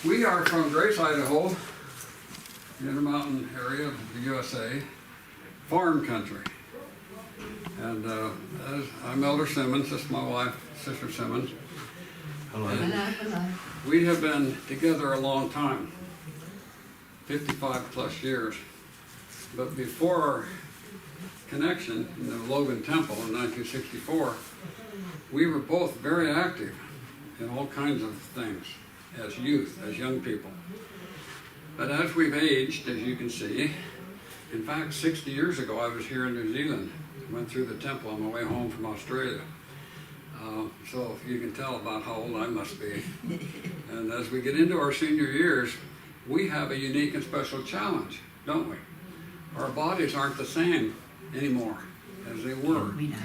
We are from Grace, Idaho, the Intermountain area of the USA, farm country. And I'm Elder Simmons, this is my wife, Sister Simmons. Hello. Hello. We have been together a long time, 55 plus years. But before our connection in the Logan Temple in 1964, we were both very active in all kinds of things as youth, as young people. But as we've aged, as you can see, in fact, 60 years ago I was here in New Zealand, went through the temple on my way home from Australia. So you can tell about how old I must be. And as we get into our senior years, we have a unique and special challenge, don't we? Our bodies aren't the same anymore as they were. We know.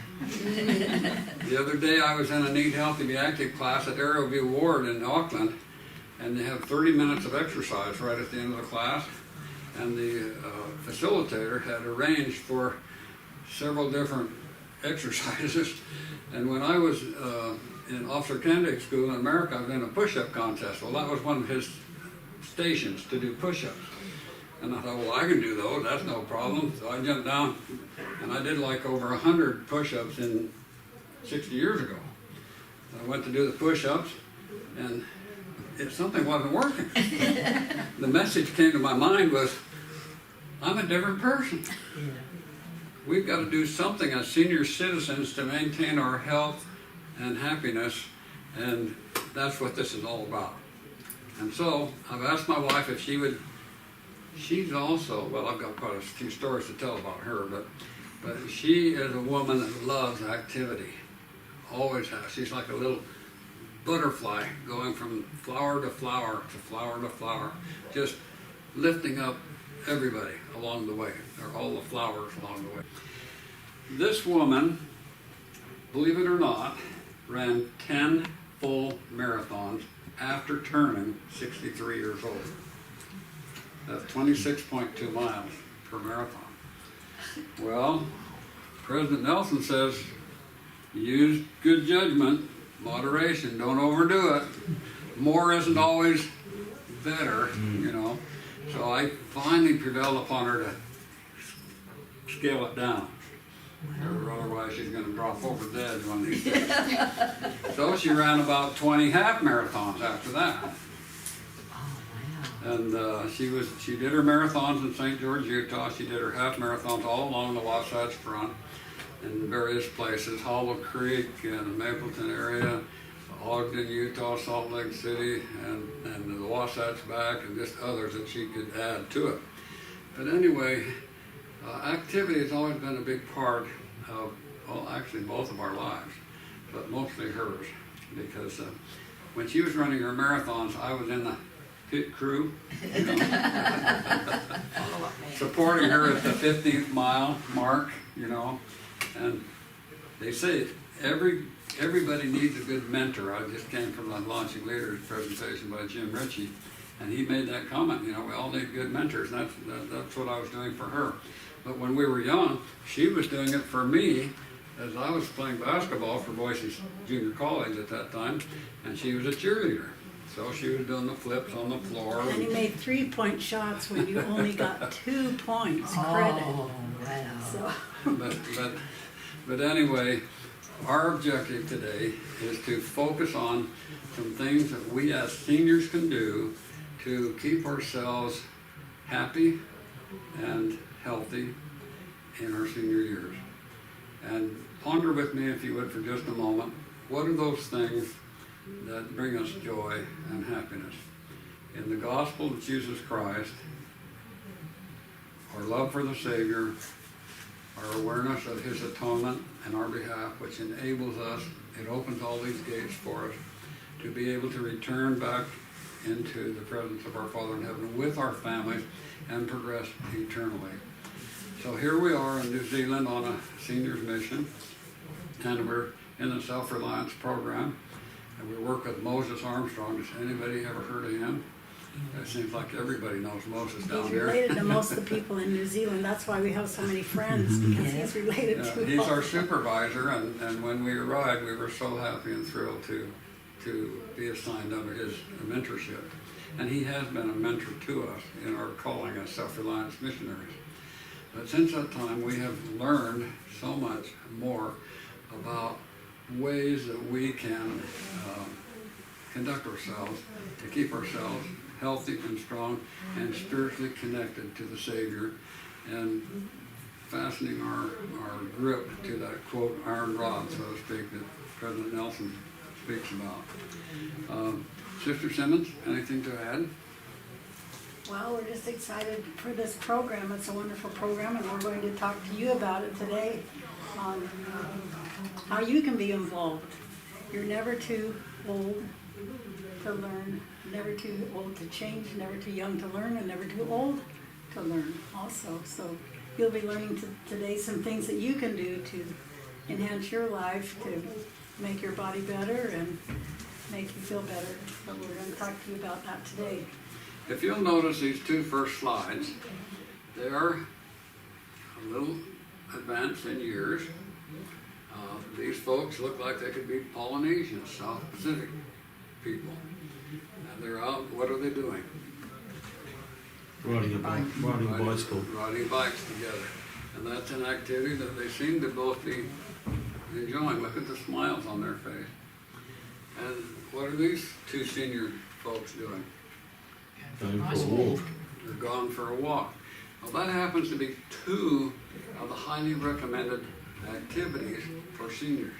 The other day I was in a Need Healthy Be Active class at Arrowview Ward in Auckland, and they have 30 minutes of exercise right at the end of the class, and the facilitator had arranged for several different exercises. And when I was in Officer Candidate School in America, I was in a push-up contest. Well, that was one of his stations, to do push-ups. And I thought, well, I can do those, that's no problem. So I jumped down, and I did like over 100 push-ups in 60 years ago. I went to do the push-ups, and something wasn't working. The message came to my mind was, I'm a different person. We've got to do something as senior citizens to maintain our health and happiness, and that's what this is all about. And so I've asked my wife if she would. She's also, well, I've got quite a few stories to tell about her, but she is a woman that loves activity, always has. She's like a little butterfly going from flower to flower to flower to flower, just lifting up everybody along the way, or all the flowers along the way. This woman, believe it or not, ran 10 full marathons after turning 63 years old. That's 26.2 miles per marathon. Well, President Nelson says, use good judgment, moderation, don't overdo it. More isn't always better, you know. So I finally prevailed upon her to scale it down. Or otherwise she's going to drop over dead one of these days. So she ran about 20 half marathons after that. And she did her marathons in St. George, Utah. She did her half marathons all along the Wasatch Front in various places, Hollow Creek and the Mapleton area, Ogden, Utah, Salt Lake City, and the Wasatch back, and just others that she could add to it. But anyway, activity has always been a big part of, well, actually both of our lives, but mostly hers, because when she was running her marathons, I was in the pit crew, you know, supporting her at the 15th mile mark, you know. And they say everybody needs a good mentor. I just came from the Launching Leaders presentation by Jim Ritchie, and he made that comment, you know, we all need good mentors, and that's what I was doing for her. But when we were young, she was doing it for me, as I was playing basketball for Boise Junior College at that time, and she was a cheerleader. So she was doing the flips on the floor. And you made 3-point shots when you only got 2 points credit. Oh, wow. So. But anyway, our objective today is to focus on some things that we as seniors can do to keep ourselves happy and healthy in our senior years. And ponder with me, if you would, for just a moment, what are those things that bring us joy and happiness? In the gospel of Jesus Christ, our love for the Savior, our awareness of His atonement in our behalf, which enables us, it opens all these gates for us to be able to return back into the presence of our Father in heaven with our families and progress eternally. So here we are in New Zealand on a seniors mission, and we're in the Self-Reliance program. And we work with Moses Armstrong. Has anybody ever heard of him? It seems like everybody knows Moses down He's here. related to most of the people in New Zealand. That's why we have so many friends, because he's related to He's all. our supervisor, and when we arrived, we were so happy and thrilled to to be assigned under his mentorship. And he has been a mentor to us in our calling as Self-Reliance missionaries. But since that time, we have learned so much more about ways that we can conduct ourselves to keep ourselves healthy and strong and spiritually connected to the Savior, and fastening our grip to that, quote, iron rod, so to speak, that President Nelson speaks about. Sister Simmons, anything to add? Well, we're just excited for this program. It's a wonderful program, and we're going to talk to you about it today on how you can be involved. You're never too old to learn, never too old to change, never too young to learn, and never too old to learn also. So you'll be learning today some things that you can do to enhance your life, to make your body better and make you feel better. So we're going to talk to you about that today. If you'll notice these two first slides, they are a little advanced in years. These folks look like they could be Polynesian, South Pacific people. And they're out, what are they doing? Riding a bicycle. Riding bikes together. And that's an activity that they seem to both be enjoying. Look at the smiles on their face. And what are these two senior folks doing? Going for a walk. They're gone for a walk. Well, that happens to be two of the highly recommended activities for seniors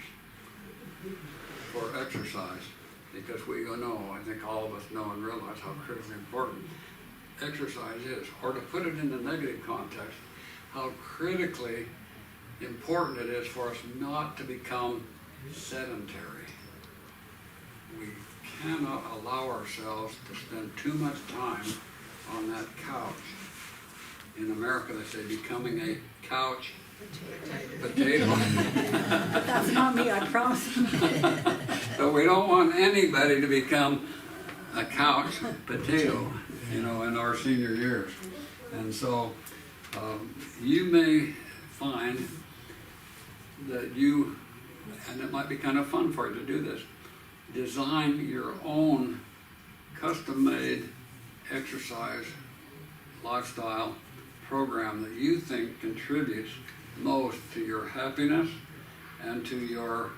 for exercise, because we know, I think all of us know and realize how critically important exercise is, or to put it in the negative context, how critically important it is for us not to become sedentary. We cannot allow ourselves to spend too much time on that couch. In America, they say becoming a couch potato. But that's not me, I promise. So we don't want anybody to become a couch potato, in our senior years. And so you may find that you, and it might be kind of fun for you to do this, design your own custom-made exercise lifestyle program that you think contributes most to your happiness and to your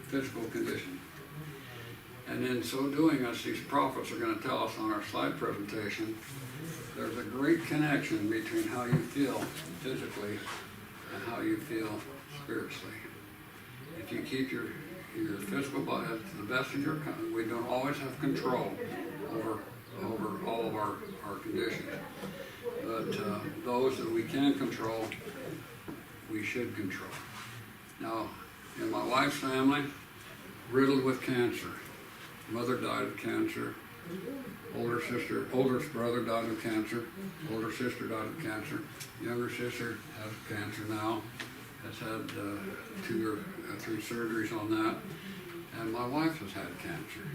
physical condition. And in so doing, as these prophets are going to tell us on our slide presentation, there's a great connection between how you feel physically and how you feel spiritually. If you keep your physical body to the best of your, we don't always have control over all of our conditions. But those that we can control, we should control. Now, in my wife's family, riddled with cancer. Mother died of cancer. Older brother died of cancer. Older sister died of cancer. Younger sister has cancer now. Has had 2 or 3 surgeries on that. And my wife has had cancer.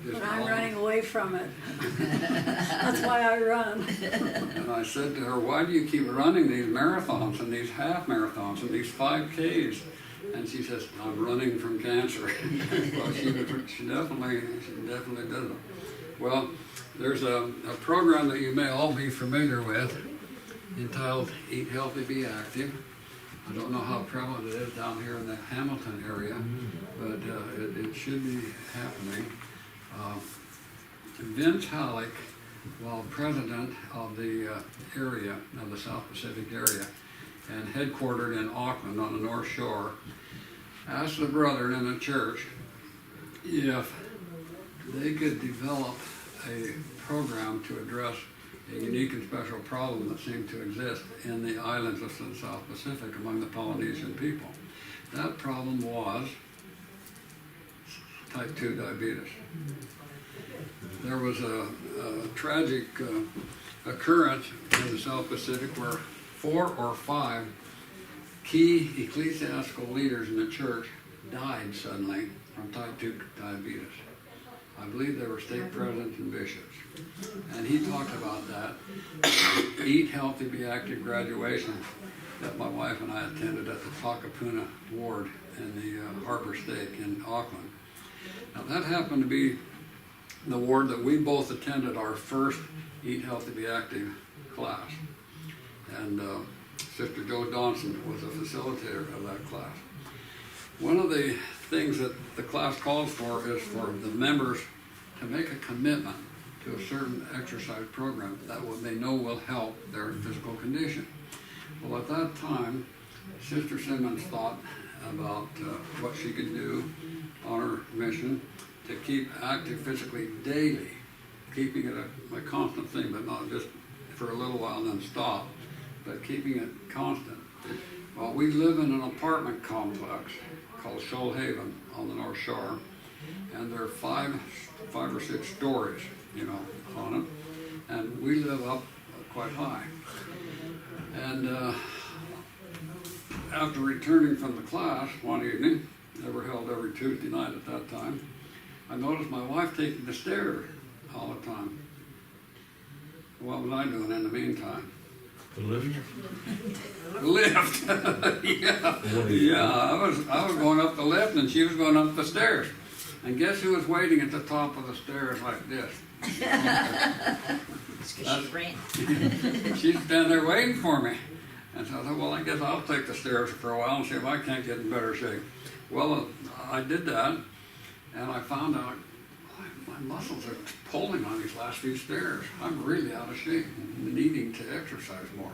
But I'm running away from it. That's why I run. And I said to her, why do you keep running these marathons and these half marathons and these 5Ks? And she says, I'm running from cancer. Well, she definitely does it. Well, there's a program that you may all be familiar with entitled Eat Healthy, Be Active. I don't know how prevalent it is down here in the Hamilton area, but it should be happening. Vince Halleck, while president of the area, of the South Pacific area, and headquartered in Auckland on the North Shore, asked the brethren in the church if they could develop a program to address a unique and special problem that seemed to exist in the islands of the South Pacific among the Polynesian people. That problem was type 2 diabetes. There was a tragic occurrence in the South Pacific where 4 or 5 key ecclesiastical leaders in the church died suddenly from type 2 diabetes. I believe they were stake presidents and bishops. And he talked about that Eat Healthy, Be Active graduation that my wife and I attended at the Takapuna Ward in the Harbor Stake in Auckland. Now that happened to be the ward that we both attended our first Eat Healthy, Be Active class. And Sister Jo Donson was a facilitator of that class. One of the things that the class calls for is for the members to make a commitment to a certain exercise program that they know will help their physical condition. Well, at that time, Sister Simmons thought about what she could do on her mission to keep active physically daily, keeping it a constant thing, but not just for a little while and then stop, but keeping it constant. Well, we live in an apartment complex called Shoal Haven on the North Shore, and there are five or six stories, on it, and we live up quite high. And after returning from the class one evening, they were held every Tuesday night at that time, I noticed my wife taking the stairs all the time. What was I doing in the meantime? The lift? The lift. yeah. I was going up the lift and she was going up the stairs. And guess who was waiting at the top of the stairs like this? She ran. She's standing there waiting for me. And so I thought, well, I guess I'll take the stairs for a while and see if I can't get in better shape. Well, I did that, and I found out my muscles are pulling on these last few stairs. I'm really out of shape, needing to exercise more.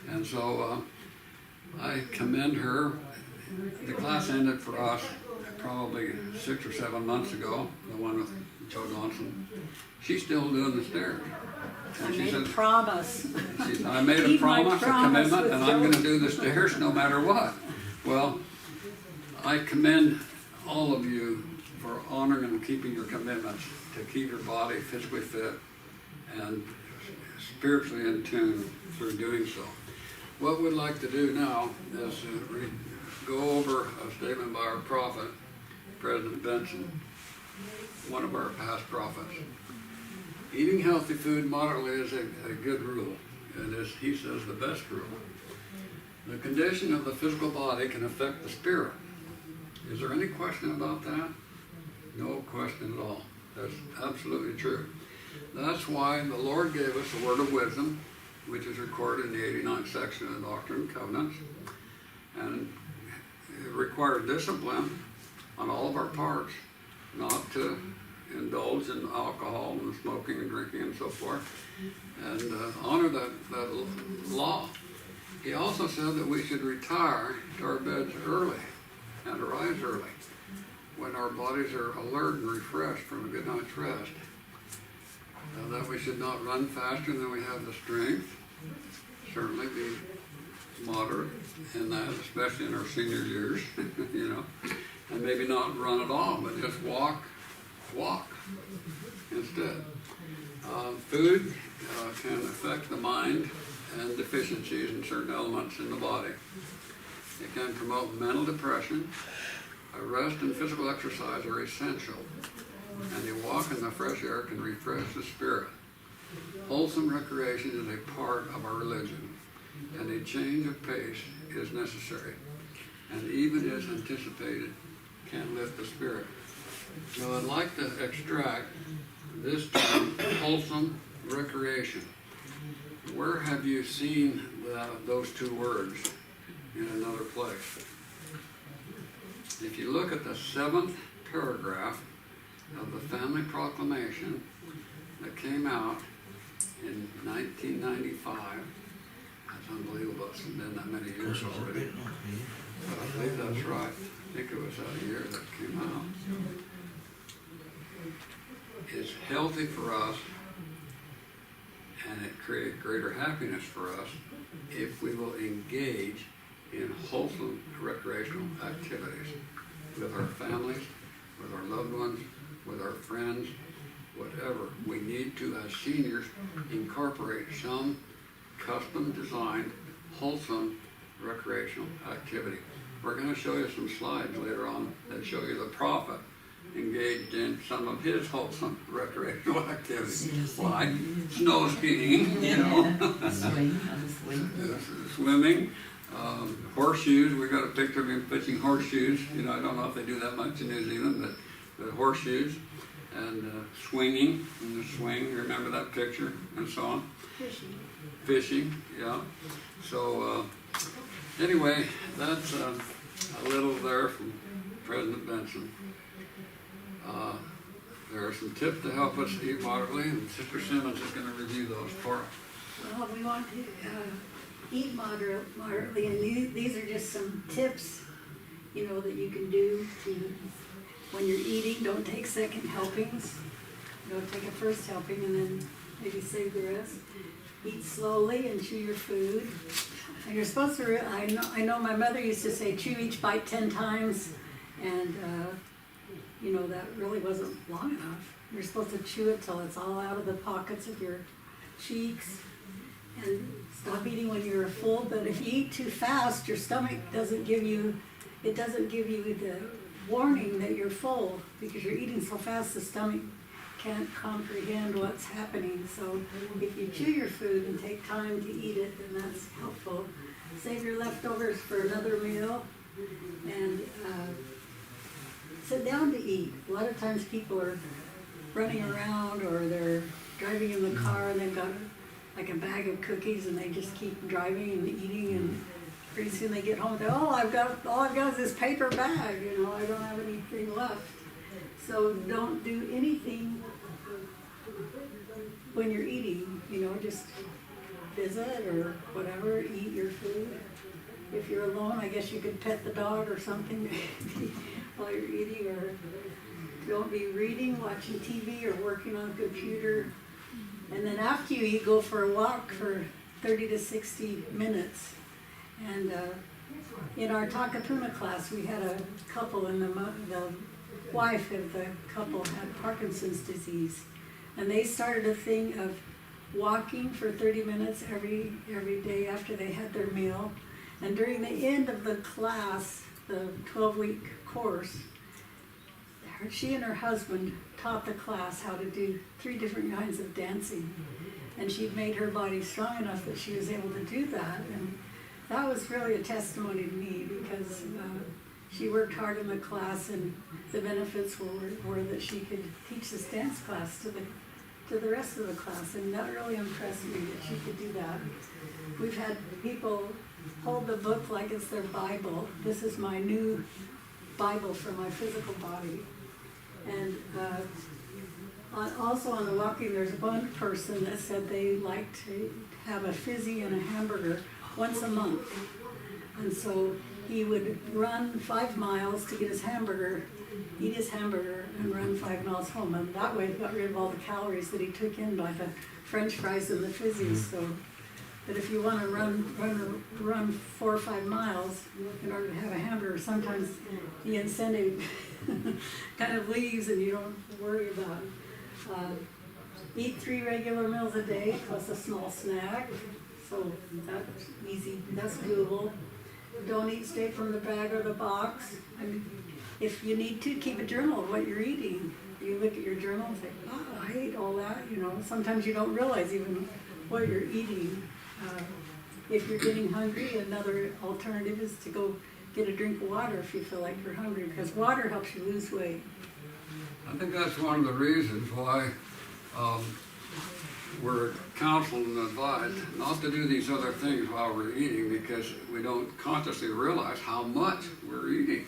And so I commend her. The class ended for us probably 6 or 7 months ago, the one with Jo Donson. She's still doing the stairs. And she said, promise. I made a Keep my promise, a promise commitment, with and I'm Jo. going to do the stairs no matter what. Well, I commend all of you for honoring and keeping your commitments to keep your body physically fit and spiritually in tune through doing so. What we'd like to do now is go over a statement by our prophet, President Benson, one of our past prophets. Eating healthy food moderately is a good rule. It is, he says, the best rule. The condition of the physical body can affect the spirit. Is there any question about that? No question at all. That's absolutely true. That's why the Lord gave us a word of wisdom, which is recorded in the 89th section of the Doctrine and Covenants. And it required discipline on all of our parts, not to indulge in alcohol and smoking and drinking and so forth, and honor that law. He also said that we should retire to our beds early and arise early when our bodies are alert and refreshed from a good night's rest. And that we should not run faster than we have the strength. Certainly be moderate in that, especially in our senior years, and maybe not run at all, but just walk instead. Food can affect the mind and deficiencies in certain elements in the body. It can promote mental depression. Rest and physical exercise are essential, and a walk in the fresh air can refresh the spirit. Wholesome recreation is a part of our religion, and a change of pace is necessary, and even as anticipated, can lift the spirit. So I'd like to extract this term, wholesome recreation. Where have you seen those two words in another place? If you look at the 7th paragraph of the Family Proclamation that came out in 1995, that's unbelievable, it's been that many years already. But I believe that's right. I think it was that year that came out. It's healthy for us, and it creates greater happiness for us if we will engage in wholesome recreational activities with our families, with our loved ones, with our friends, whatever. We need to, as seniors, incorporate some custom-designed, wholesome recreational activity. We're going to show you some slides later on that show you the prophet engaged in some of his wholesome recreational activities, like snow skiing, swimming, horseshoes. We got a picture of him pitching horseshoes. I don't know if they do that much in New Zealand, but the horseshoes, and swinging in the swing. You remember that picture, and so on. Fishing, yeah. So anyway, that's a little there from President Benson. There are some tips to help us eat moderately, and Sister Simmons is going to review those for us. Well, we want to eat moderately, and these are just some tips, you know, that you can do to, when you're eating. Don't take second helpings. Don't take a first helping and then maybe save the rest. Eat slowly and chew your food. And you're supposed to, I know my mother used to say, chew each bite 10 times, and you know, that really wasn't long enough. You're supposed to chew it till it's all out of the pockets of your cheeks, and stop eating when you're full. But if you eat too fast, your stomach doesn't give you the warning that you're full, because you're eating so fast the stomach can't comprehend what's happening. So if you chew your food and take time to eat it, then that's helpful. Save your leftovers for another meal, and sit down to eat. A lot of times people are running around, or they're driving in the car and they've got like a bag of cookies and they just keep driving and eating, and pretty soon they get home and say, oh, all I've got is this paper bag, you know, I don't have anything left. So don't do anything when you're eating, you know, just visit or whatever, eat your food. If you're alone, I guess you could pet the dog or something while you're eating, or don't be reading, watching TV, or working on a computer. And then after you eat, go for a walk for 30 to 60 minutes. And in our Takapuna class, we had a couple, and the wife of the couple had Parkinson's disease. And they started a thing of walking for 30 minutes every day after they had their meal. And during the end of the class, the 12-week course, she and her husband taught the class how to do 3 different kinds of dancing. And she'd made her body strong enough that she was able to do that. And that was really a testimony to me, because she worked hard in the class, and the benefits were that she could teach this dance class to the rest of the class. And that really impressed me, that she could do that. We've had people hold the book like it's their Bible. This is my new Bible for my physical body. And also on the walking, there's one person that said they like to have a fizzy and a hamburger once a month. And so he would run 5 miles to get his hamburger, eat his hamburger, and run 5 miles home. And that way he got rid of all the calories that he took in by the French fries and the fizzies. So, but if you want to run 4 or 5 miles in order to have a hamburger, sometimes the incentive kind of leaves and you don't worry about it. Eat 3 regular meals a day plus a small snack. So that's easy, that's doable. Don't eat straight from the bag or the box. And if you need to, keep a journal of what you're eating. You look at your journal and think, oh, I ate all that. You know, sometimes you don't realize even what you're eating. If you're getting hungry, another alternative is to go get a drink of water if you feel like you're hungry, because water helps you lose weight. I think that's one of the reasons why we're counseled and advised not to do these other things while we're eating, because we don't consciously realize how much we're eating.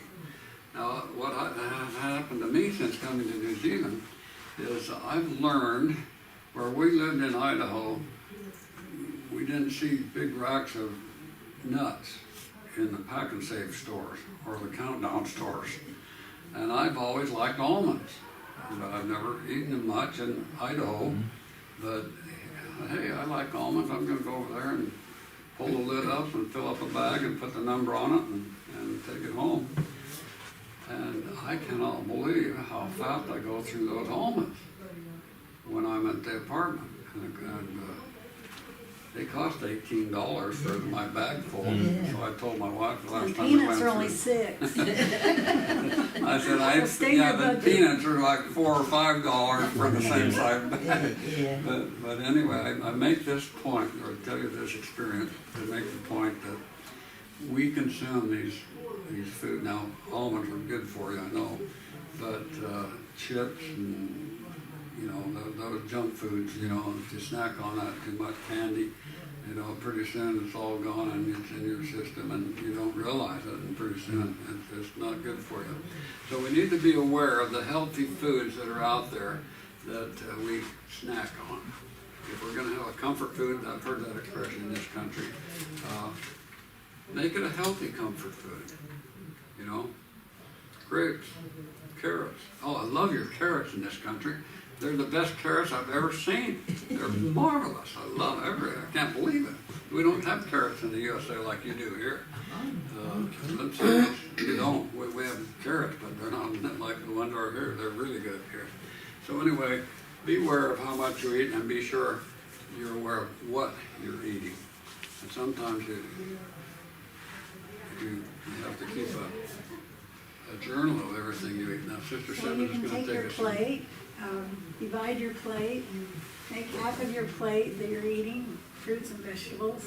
Now, what has happened to me since coming to New Zealand is I've learned, where we lived in Idaho, we didn't see big racks of nuts in the pack and save stores or the countdown stores. And I've always liked almonds, but I've never eaten them much in Idaho. But hey, I like almonds. I'm going to go over there and pull the lid up and fill up a bag and put the number on it and take it home. And I cannot believe how fast I go through those almonds when I'm at the apartment. And they cost $18 for my bag full. Yeah. So I told my wife the last and time peanuts we went are only through, $6. I said, the peanuts are like $4 or $5 for the same size bag. Yeah. But anyway, I make this point, or tell you this experience, to make the point that we consume these food. Now, almonds are good for you, I know, but chips and, you know, those junk foods, you know, if you snack on that too much candy, you know, pretty soon it's all gone and it's in your system and you don't realize it, and pretty soon it's just not good for you. So we need to be aware of the healthy foods that are out there that we snack on. If we're gonna have a comfort food, I've heard that expression in this country, make it a healthy comfort food, you know? Grapes, carrots. Oh, I love your carrots in this country. They're the best carrots I've ever seen. They're marvelous. I love everything. I can't believe it. We don't have carrots in the USA like you do here. Let's say you don't. We have carrots, but they're not like the ones over here. They're really good here. So anyway, be aware of how much you eat and be sure you're aware of what you're eating. And sometimes you have to keep a journal of everything you eat. Now, Sister Well, Simmons you is can going take to your take us. plate, divide your plate, make half of your plate that you're eating, fruits and vegetables.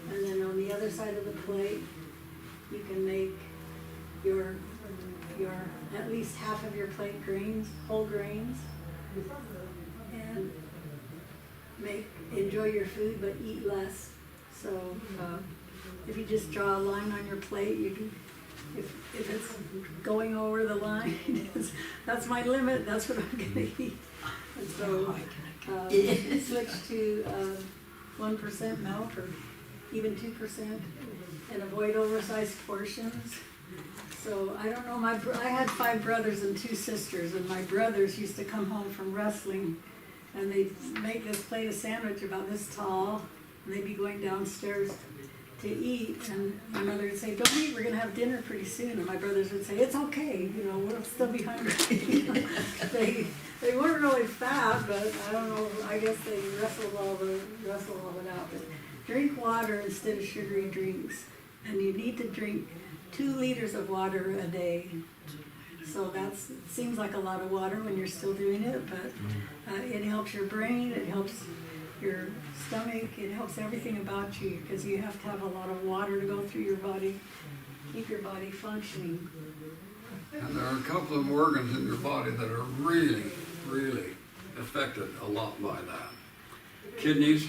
And then on the other side of the plate, you can make your at least half of your plate grains, whole grains. And enjoy your food, but eat less. So if you just draw a line on your plate, you can, if it's going over the line, that's my limit, that's what I'm gonna eat. And so switch to 1% milk or even 2% and avoid oversized portions. So I don't know, I had 5 brothers and 2 sisters, and my brothers used to come home from wrestling and they'd make this plate of sandwich about this tall, and they'd be going downstairs to eat, and my mother would say, "Don't eat, we're gonna have dinner pretty soon," and my brothers would say, "It's okay, you know, we'll still be hungry." They weren't really fat, but I don't know, I guess they wrestled all of it out. But drink water instead of sugary drinks, and you need to drink 2 liters of water a day. So it seems like a lot of water when you're still doing it, but it helps your brain, it helps your stomach, it helps everything about you, because you have to have a lot of water to go through your body, keep your body functioning. And there are a couple of organs in your body that are really, really affected a lot by that. Kidneys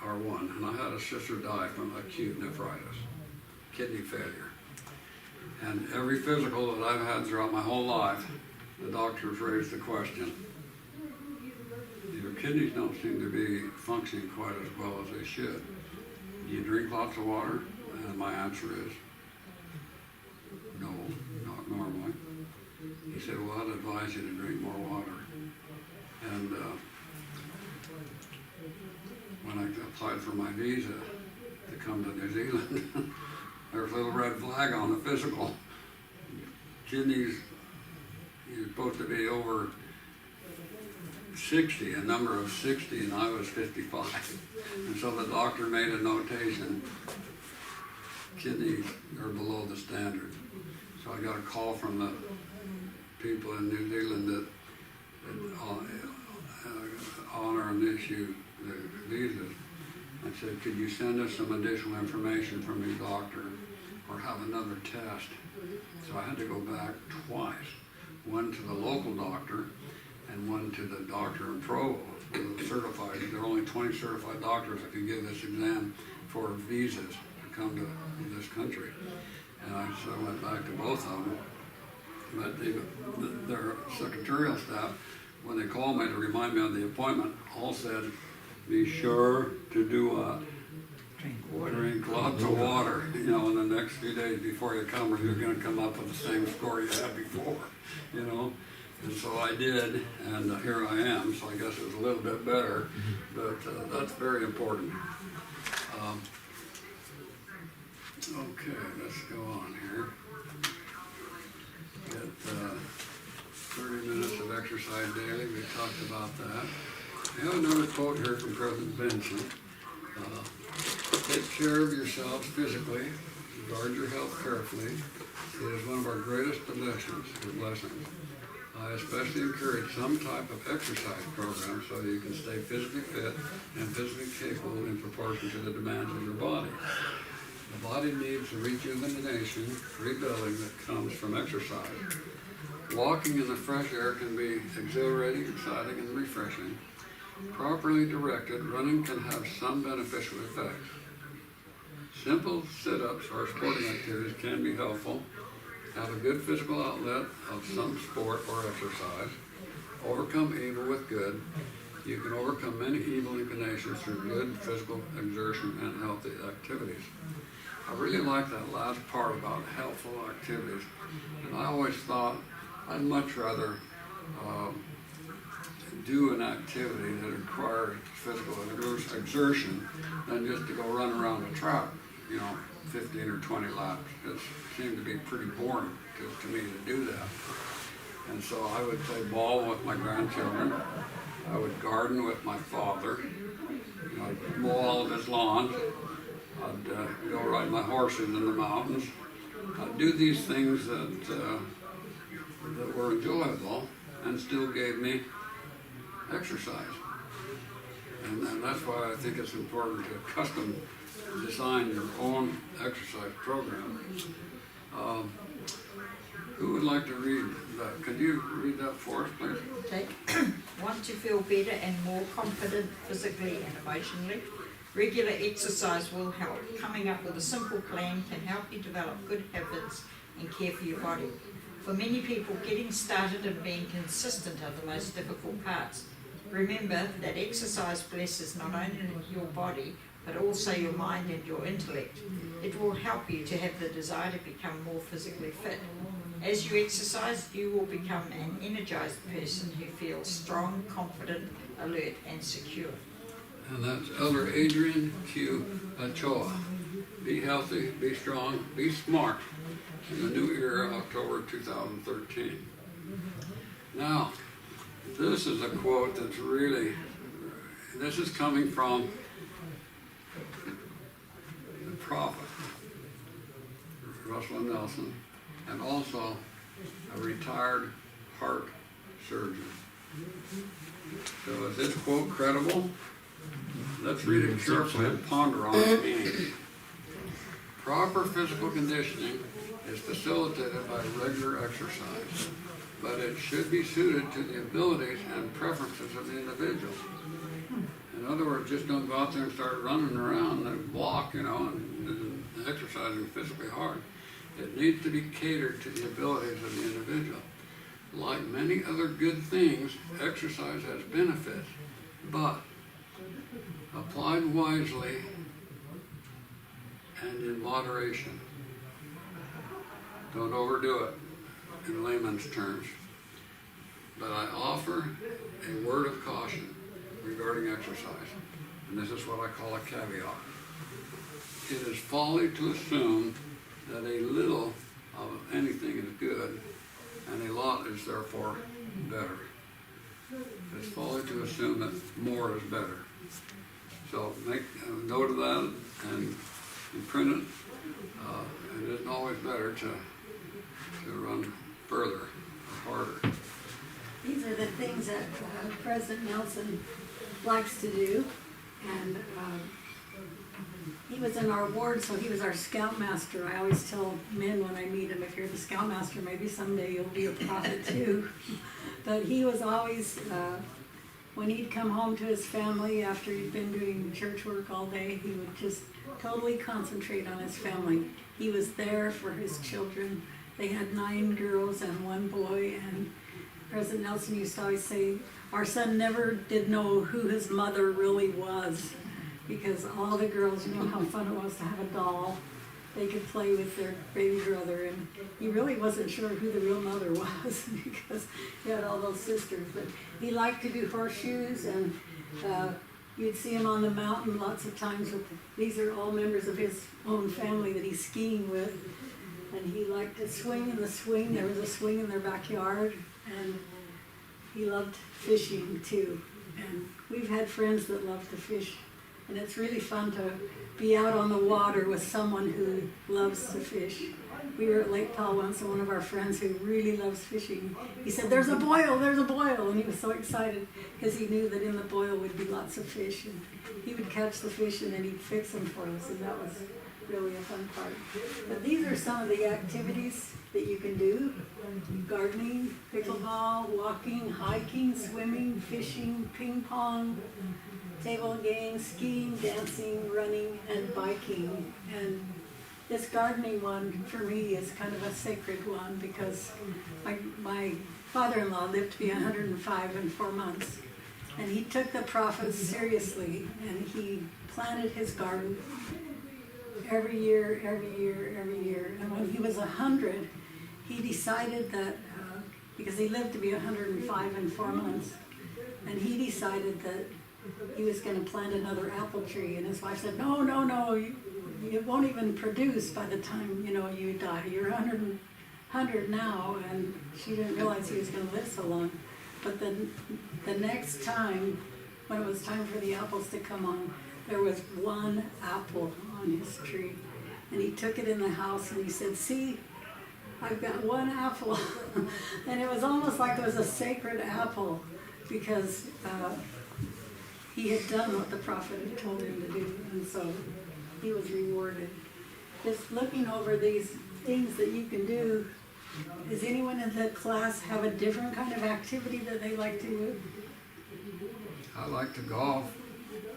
are one, and I had a sister die from acute nephritis, kidney failure. And every physical that I've had throughout my whole life, the doctors raised the question, your kidneys don't seem to be functioning quite as well as they should. Do you drink lots of water? And my answer is, no, not normally. He said, well, I'd advise you to drink more water. And when I applied for my visa to come to New Zealand, there was a little red flag on the physical. Kidneys, you're supposed to be over 60, a number of 60, and I was 55. And so the doctor made a notation, kidneys are below the standard. So I got a call from the people in New Zealand that honor and issue the visas. I said, could you send us some additional information from your doctor or have another test? So I had to go back twice, one to the local doctor and one to the doctor in Provo, certified. There are only 20 certified doctors that can give this exam for visas to come to this country. And so I went back to both of them. But their secretarial staff, when they called me to remind me of the appointment, all said, be sure to do what? Drink lots of water, you know, in the next few days before you come, or you're going to come up with the same score you had before, you know. And so I did, and here I am, so I guess it was a little bit better, but that's very important. Okay, let's go on here. Get 30 minutes of exercise daily, we talked about that. I have another quote here from President Vincent. Take care of yourselves physically, guard your health carefully. It is one of our greatest blessings. I especially encourage some type of exercise program so you can stay physically fit and physically capable in proportion to the demands of your body. The body needs the rejuvenation, rebuilding that comes from exercise. Walking in the fresh air can be exhilarating, exciting, and refreshing. Properly directed, running can have some beneficial effects. Simple sit-ups or sporting activities can be helpful. Have a good physical outlet of some sport or exercise. Overcome evil with good. You can overcome many evil inclinations through good physical exertion and healthy activities. I really like that last part about helpful activities. And I always thought I'd much rather do an activity that requires physical exertion than just to go run around a track, 15 or 20 laps. It seemed to be pretty boring to me to do that. And so I would play ball with my grandchildren. I would garden with my father. I'd mow all of his lawns. I'd go ride my horses in the mountains. I'd do these things that were enjoyable and still gave me exercise. And that's why I think it's important to custom design your own exercise program. Who would like to read that? Could you read that for us, please? Okay. Want to feel better and more confident physically and emotionally? Regular exercise will help. Coming up with a simple plan can help you develop good habits and care for your body. For many people, getting started and being consistent are the most difficult parts. Remember that exercise blesses not only your body, but also your mind and your intellect. It will help you to have the desire to become more physically fit. As you exercise, you will become an energized person who feels strong, confident, alert, and secure. And that's Elder Adrian Q. Ochoa. Be healthy, be strong, be smart in the new era, October 2013. Now, this is a quote that's really, this is coming from the prophet, Russell Nelson, and also a retired heart surgeon. So is this quote credible? Let's read it carefully and ponder on its meaning. Proper physical conditioning is facilitated by regular exercise, but it should be suited to the abilities and preferences of the individual. In other words, just don't go out there and start running around and walk, and exercising physically hard. It needs to be catered to the abilities of the individual. Like many other good things, exercise has benefits, but applied wisely and in moderation. Don't overdo it, in layman's terms. But I offer a word of caution regarding exercise, and this is what I call a caveat. It is folly to assume that a little of anything is good, and a lot is therefore better. It's folly to assume that more is better. So make a note of that and print it. It isn't always better to run further or harder. These are the things that President Nelson likes to do, and he was in our ward, so he was our scoutmaster. I always tell men when I meet him, if you're the scoutmaster, maybe someday you'll be a prophet too. But he was always, when he'd come home to his family after he'd been doing church work all day, he would just totally concentrate on his family. He was there for his children. They had 9 girls and 1 boy, and President Nelson used to always say, our son never did know who his mother really was, because all the girls knew how fun it was to have a doll. They could play with their baby brother, and he really wasn't sure who the real mother was because he had all those sisters. But he liked to do horseshoes, and you'd see him on the mountain lots of times. These are all members of his own family that he's skiing with. And he liked to swing in the swing. There was a swing in their backyard, and he loved fishing too. And we've had friends that love to fish, and it's really fun to be out on the water with someone who loves to fish. We were at Lake Powell once, and one of our friends who really loves fishing, he said, there's a boil, and he was so excited because he knew that in the boil would be lots of fish, and he would catch the fish and then he'd fix them for us, and that was really a fun part. But these are some of the activities that you can do. Gardening, pickleball, walking, hiking, swimming, fishing, ping pong, table games, skiing, dancing, running, and biking. And this gardening one for me is kind of a sacred one because my father-in-law lived to be 105 in 4 months. And he took the prophets seriously, and he planted his garden every year, every year, every year. And when he was 100, he decided that, because he lived to be 105 in 4 months, and he decided that he was going to plant another apple tree. And his wife said, no, no, no, you won't even produce by the time, you die. You're 100 now, and she didn't realize he was going to live so long. But then the next time, when it was time for the apples to come on, there was one apple on his tree. And he took it in the house and he said, see, I've got one apple. And it was almost like it was a sacred apple because he had done what the prophet had told him to do. And so he was rewarded. Just looking over these things that you can do. Does anyone in the class have a different kind of activity that they like to do? I like to golf.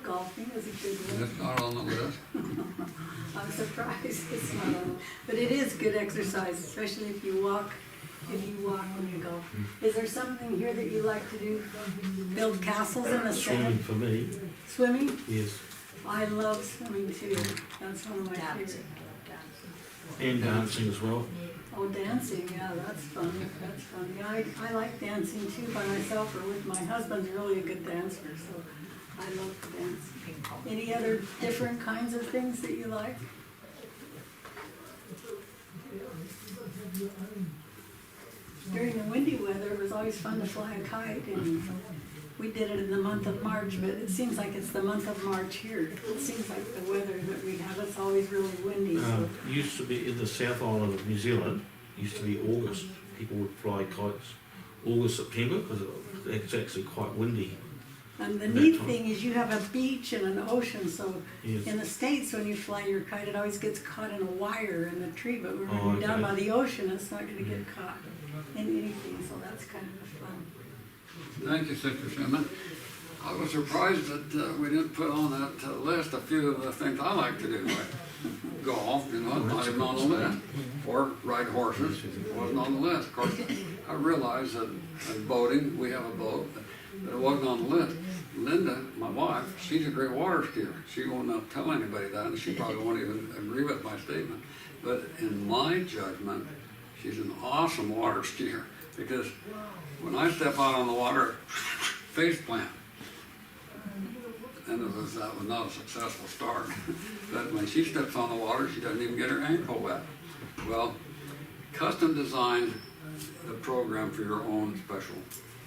Golfing is a good one. It's not on the list. I'm surprised it's not on, but it is good exercise, especially if you walk when you golf. Is there something here that you like to do? Build castles in the Swimming sand? for me, Swimming? yes. I love swimming too. That's one of my favorites. And dancing as well. Oh, dancing, yeah, that's fun. That's fun. Yeah, I like dancing too by myself or with my husband's really a good dancer, so I love to dance. Any other different kinds of things that you like? During the windy weather, it was always fun to fly a kite, and we did it in the month of March, but it seems like it's the month of March here. It seems like the weather that we have, it's always really windy, so. Used to be in the South Island of New Zealand, used to be August. People would fly kites August, September, because it's actually quite windy. And the That neat time. thing is you have a beach and an ocean, so Yes. in the States, when you fly your kite, it always gets caught in a wire in the tree, but when Oh, you're down okay. by the ocean, it's not gonna get caught in anything, so that's kind of fun. Thank you, Sister Simmons. I was surprised that we didn't put on that list a few of the things I like to do, like golf, not even on the list, or ride horses, wasn't on the list. Of course, I realized that in boating, we have a boat, but it wasn't on the list. Linda, my wife, she's a great water skier. She won't not tell anybody that, and she probably won't even agree with my statement. But in my judgment, she's an awesome water skier, because when I step out on the water, face plant. And that was not a successful start. But when she steps on the water, she doesn't even get her ankle wet. Well, custom design the program for your own special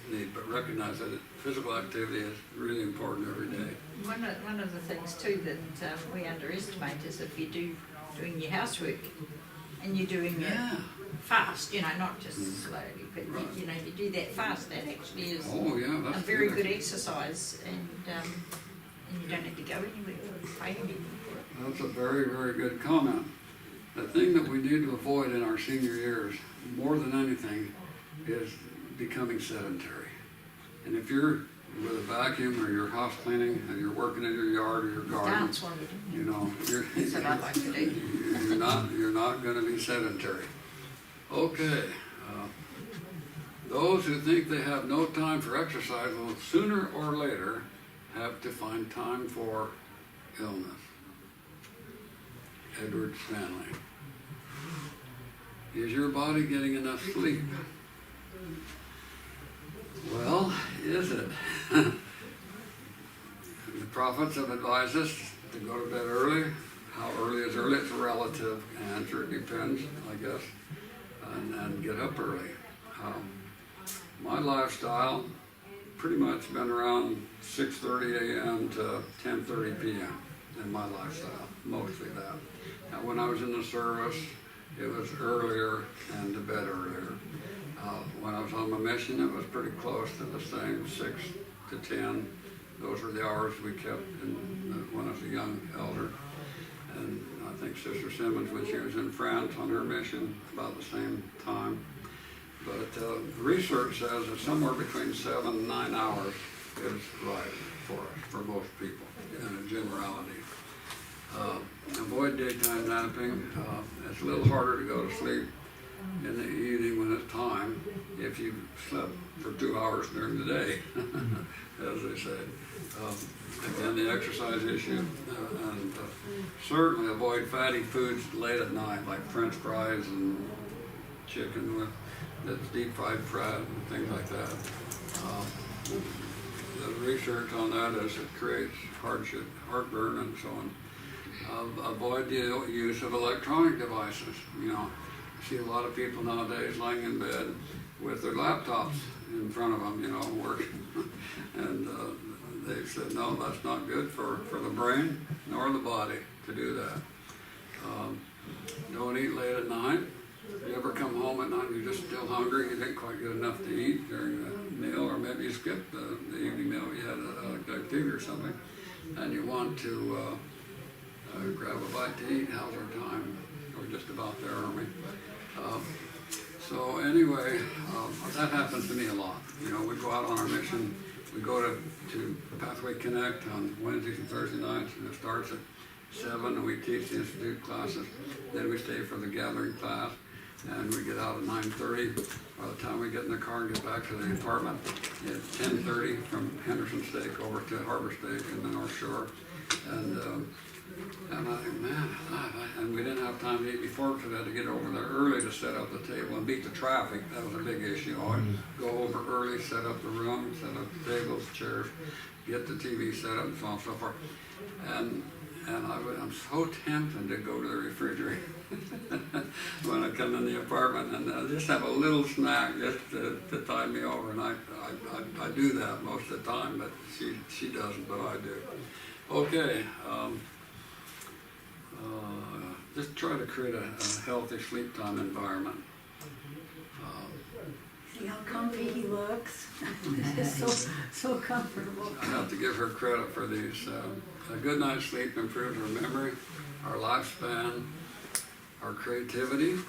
need, but recognize that physical activity is really important every day. One of the things too that we underestimate is if you're doing your housework and you're doing it fast, not just slowly, but you do that fast, that actually is Oh, yeah, a that's very good exercise, and you don't have to go anywhere or pay anything for it. That's a very, very good comment. The thing that we need to avoid in our senior years, more than anything, is becoming sedentary. And if you're with a vacuum or you're house cleaning and you're working in your yard or your garden, Dance while you're doing you're That's what I like to do. you're not going to be sedentary. Okay. Those who think they have no time for exercise will sooner or later have to find time for illness. Edward Stanley. Is your body getting enough sleep? Well, is it? The prophets have advised us to go to bed early. How early is early? It's a relative answer. It depends, I guess. And get up early. My lifestyle pretty much been around 6:30 a.m. to 10:30 p.m. in my lifestyle, mostly that. Now, when I was in the service, it was earlier and to bed earlier. When I was on my mission, it was pretty close to the same, 6 to 10. Those were the hours we kept when I was a young elder. And I think Sister Simmons, when she was in France on her mission, about the same time. But research says that somewhere between 7 and 9 hours is right for us, for most people, in a generality. Avoid daytime napping. It's a little harder to go to sleep in the evening when it's time if you slept for 2 hours during the day, as they say. Again, the exercise issue, and certainly avoid fatty foods late at night, like French fries and chicken with that's deep fried fat and things like that. The research on that is it creates hardship, heartburn, and so on. Avoid the use of electronic devices. You know, I see a lot of people nowadays lying in bed with their laptops in front of them, you know, working. And they've said, no, that's not good for the brain nor the body to do that. Don't eat late at night. You ever come home at night and you're just still hungry, you didn't quite get enough to eat during the meal, or maybe you skipped the evening meal, you had a activity or something, and you want to grab a bite to eat. How's our time? We're just about there, aren't we? So anyway, that happens to me a lot. You know, we go out on our mission, we go to Pathway Connect on Wednesdays and Thursday nights, and it starts at 7, and we teach the Institute classes. Then we stay for the gathering class, and we get out at 9:30. By the time we get in the car and get back to the apartment, it's 10:30 from Henderson Stake over to Harbor Stake in the North Shore. And I think, man, and we didn't have time to eat before, so we had to get over there early to set up the table and beat the traffic. That was a big issue. I'd go over early, set up the room, set up the tables, chairs, get the TV set up, and so on and so forth. And I'm so tempted to go to the refrigerator when I come in the apartment and just have a little snack just to tide me over. And I do that most of the time, but she doesn't, but I do. Okay. Just try to create a healthy sleep time environment. See how comfy he looks. It's just so comfortable. I have to give her credit for these. A good night's sleep improves our memory, our lifespan, our creativity,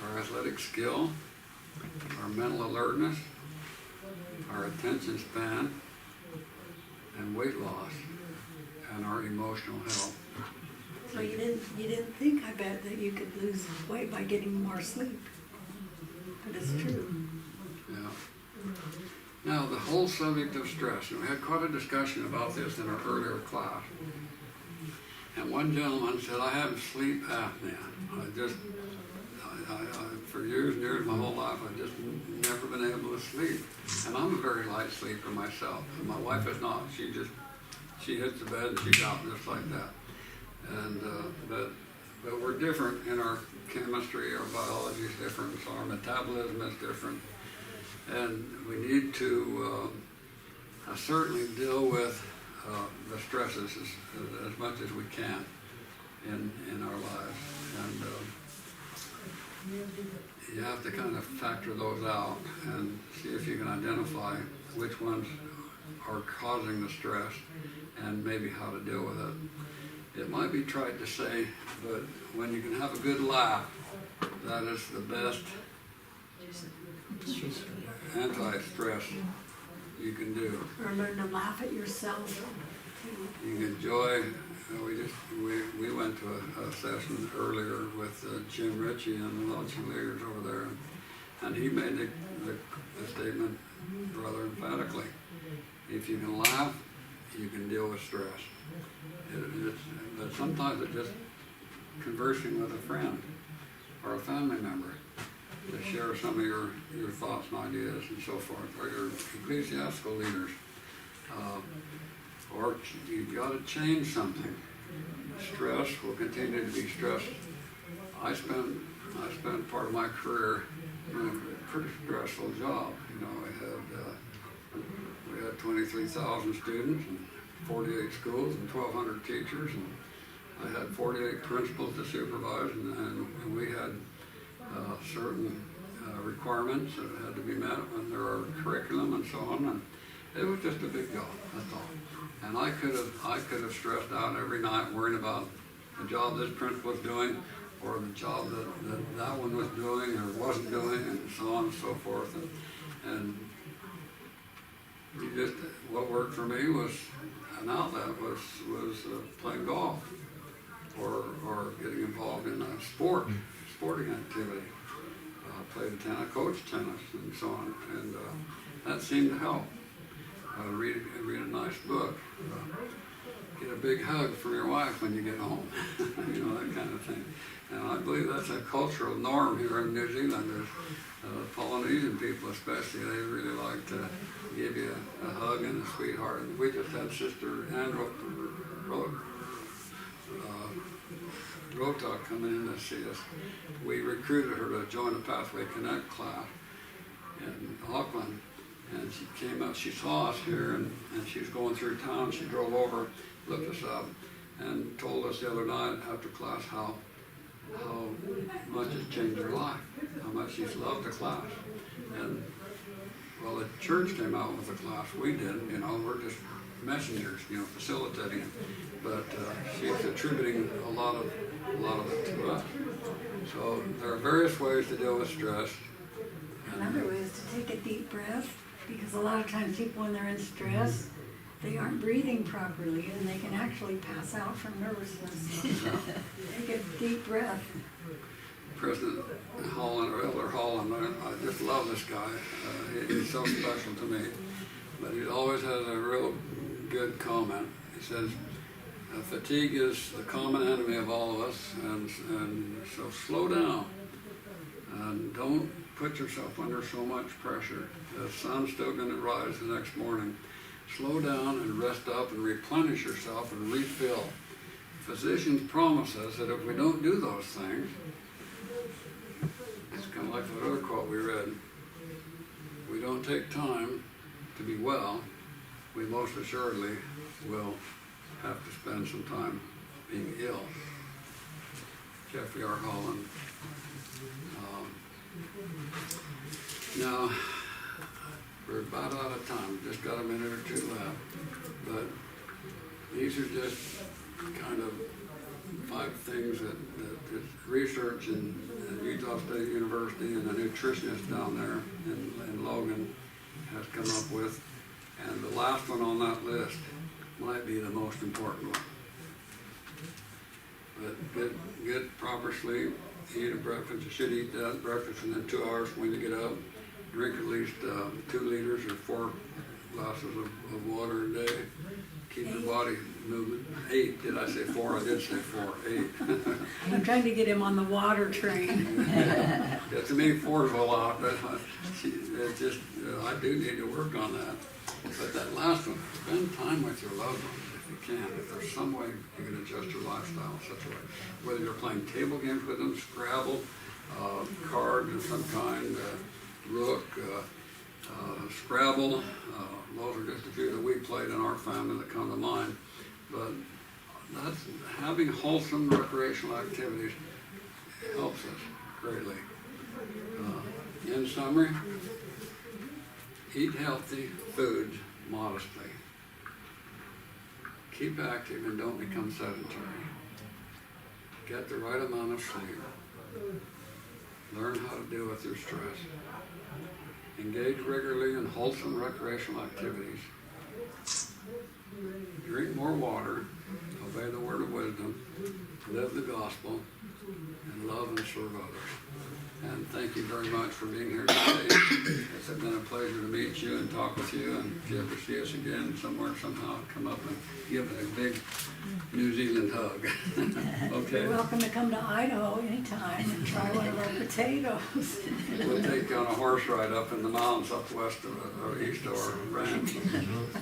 our athletic skill, our mental alertness, our attention span, and weight loss, and our emotional health. So you didn't think, I bet, that you could lose weight by getting more sleep. But it's true. Yeah. Now, the whole subject of stress, and we had quite a discussion about this in our earlier class. And one gentleman said, I have sleep apnea. For years and years, my whole life, I've just never been able to sleep. And I'm a very light sleeper myself. And my wife is not. She hits the bed and she's out just like that. And but we're different in our chemistry, our biology is different, so our metabolism is different. And we need to certainly deal with the stresses as much as we can in our lives. And you have to kind of factor those out and see if you can identify which ones are causing the stress and maybe how to deal with it. It might be trite to say, but when you can have a good laugh, that is the best anti-stress you can do. Or learn to laugh at yourself. You can enjoy. We went to a session earlier with Jim Ritchie and the Welsh leaders over there, and he made the statement rather emphatically. If you can laugh, you can deal with stress. But sometimes it's just conversing with a friend or a family member to share some of your thoughts and ideas and so forth, or your ecclesiastical leaders. Or you've got to change something. Stress will continue to be stress. I spent part of my career in a pretty stressful job. You know, we had 23,000 students and 48 schools and 1,200 teachers, and I had 48 principals to supervise, and we had certain requirements that had to be met when there are curriculum and so on. It was just a big job, that's all. And I could have stressed out every night worrying about the job this principal was doing, or the job that one was doing or wasn't doing, and so on and so forth. And what worked for me was an outlet, was playing golf, or getting involved in a sporting activity. Played tennis, coached tennis, and so on, and that seemed to help. Read a nice book. Get a big hug from your wife when you get home. You know, that kind of thing. And I believe that's a cultural norm here in New Zealand. Polynesian people especially, they really like to give you a hug and a sweetheart. And we just had Sister Andrew Rota coming in to see us. We recruited her to join the Pathway Connect class in Auckland. And she came up, she saw us here, and she was going through town. She drove over, looked us up, and told us the other night after class how much it changed her life, how much she's loved the class. And, well, the church came out with the class. We didn't, you know, we're just messengers, you know, facilitating it. But she's attributing a lot of it to us. So there are various ways to deal with stress. Another way is to take a deep breath, because a lot of times people, when they're in stress, they aren't breathing properly, and they can actually pass out from nervousness. So take a deep breath. President Holland, or Elder Holland, I just love this guy. He's so special to me. But he always has a real good comment. He says, fatigue is the common enemy of all of us, and so slow down. And don't put yourself under so much pressure. The sun's still going to rise the next morning. Slow down and rest up and replenish yourself and refill. Physicians promise us that if we don't do those things, it's kind of like the other quote we read, we don't take time to be well, we most assuredly will have to spend some time being ill. Jeffrey R. Holland. Now, we're about out of time. We've just got a minute or two left. But these are just kind of 5 things that research in Utah State University and the nutritionist down there in Logan has come up with. And the last one on that list might be the most important one. But get proper sleep, eat a breakfast. You should eat that breakfast and then 2 hours when you get up. Drink at least 2 liters or 4 glasses of water a day. Keep your body moving. 8, did I say 4? I did say 4, 8. I'm trying to get him on the water train. Yeah, to me, 4 is a lot, but I do need to work on that. But that last one, spend time with your loved ones if you can. If there's some way you can adjust your lifestyle in such a way. Whether you're playing table games with them, Scrabble, cards of some kind, Rook, Scrabble. Those are just a few that we played in our family that come to mind. But that's having wholesome recreational activities helps us greatly. In summary, eat healthy food modestly. Keep active and don't become sedentary. Get the right amount of sleep. Learn how to deal with your stress. Engage regularly in wholesome recreational activities. Drink more water. Obey the word of wisdom. Live the gospel. And love and serve others. And thank you very much for being here today. It's been a pleasure to meet you and talk with you. And if you ever see us again somewhere, somehow, come up and give us a big New Zealand hug. Okay. You're welcome to come to Idaho anytime and try one of our potatoes. We'll take you on a horse ride up in the mountains up west of or east of our ranch.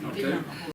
Okay.